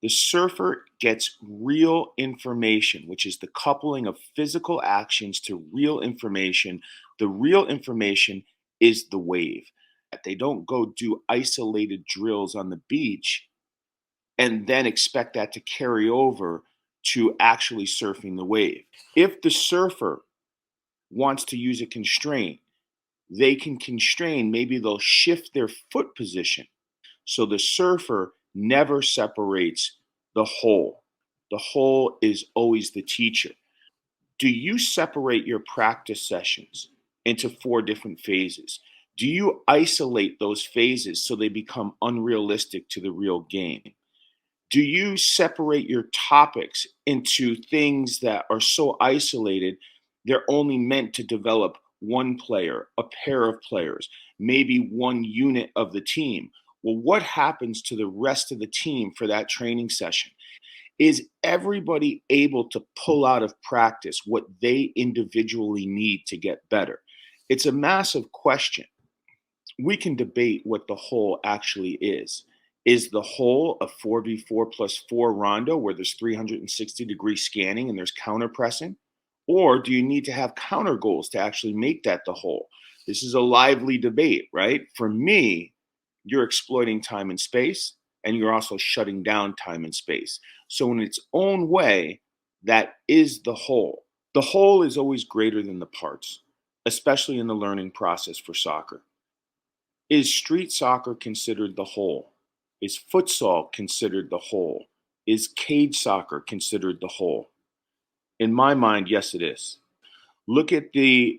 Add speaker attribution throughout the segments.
Speaker 1: The surfer gets real information, which is the coupling of physical actions to real information. The real information is the wave. They don't go do isolated drills on the beach and then expect that to carry over to actually surfing the wave. If the surfer wants to use a constraint, they can constrain, maybe they'll shift their foot position. So the surfer never separates the whole. The whole is always the teacher. Do you separate your practice sessions into four different phases? Do you isolate those phases so they become unrealistic to the real game? Do you separate your topics into things that are so isolated they're only meant to develop one player, a pair of players, maybe one unit of the team? Well, what happens to the rest of the team for that training session? Is everybody able to pull out of practice what they individually need to get better? It's a massive question. We can debate what the whole actually is. Is the whole a 4v4 plus 4 rondo where there's 360-degree scanning and there's counter pressing? Or do you need to have counter goals to actually make that the whole? This is a lively debate, right? For me, you're exploiting time and space, and you're also shutting down time and space. So, in its own way, that is the whole. The whole is always greater than the parts, especially in the learning process for soccer. Is street soccer considered the whole? Is futsal considered the whole? Is cage soccer considered the whole? In my mind, yes, it is. Look at the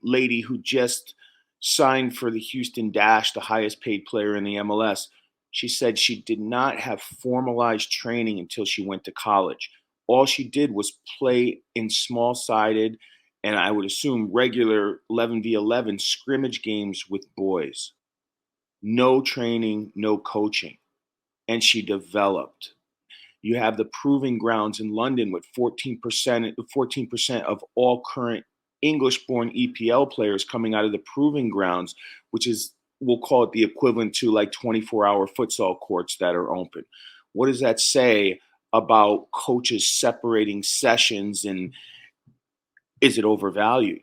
Speaker 1: lady who just signed for the Houston Dash, the highest paid player in the MLS. She said she did not have formalized training until she went to college. All she did was play in small sided and I would assume regular 11v11 scrimmage games with boys. No training, no coaching. And she developed. You have the proving grounds in London with 14% of all current English-born EPL players coming out of the proving grounds, which is, we'll call it the equivalent to like 24-hour futsal courts that are open. What does that say about coaches separating sessions, and is it overvalued?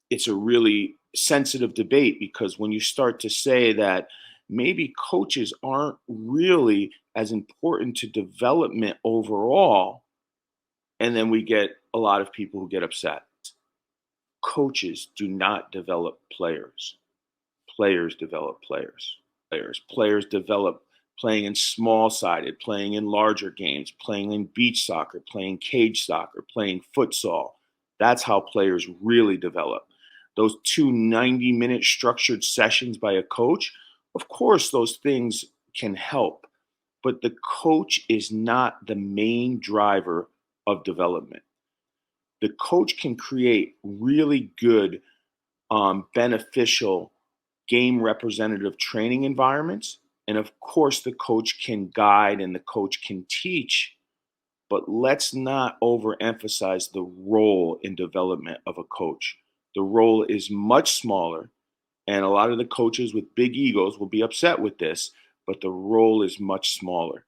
Speaker 1: It's a really sensitive debate because when you start to say that maybe coaches aren't really as important to development overall, and then we get a lot of people who get upset. Coaches do not develop players. Players develop players. Players develop playing in small sided, playing in larger games, playing in beach soccer, playing cage soccer, playing futsal. That's how players really develop. Those two 90-minute structured sessions by a coach, of course, those things can help, but the coach is not the main driver of development. The coach can create really good, beneficial game representative training environments. And of course, the coach can guide and the coach can teach, but let's not overemphasize the role in development of a coach. The role is much smaller, and a lot of the coaches with big egos will be upset with this, but the role is much smaller.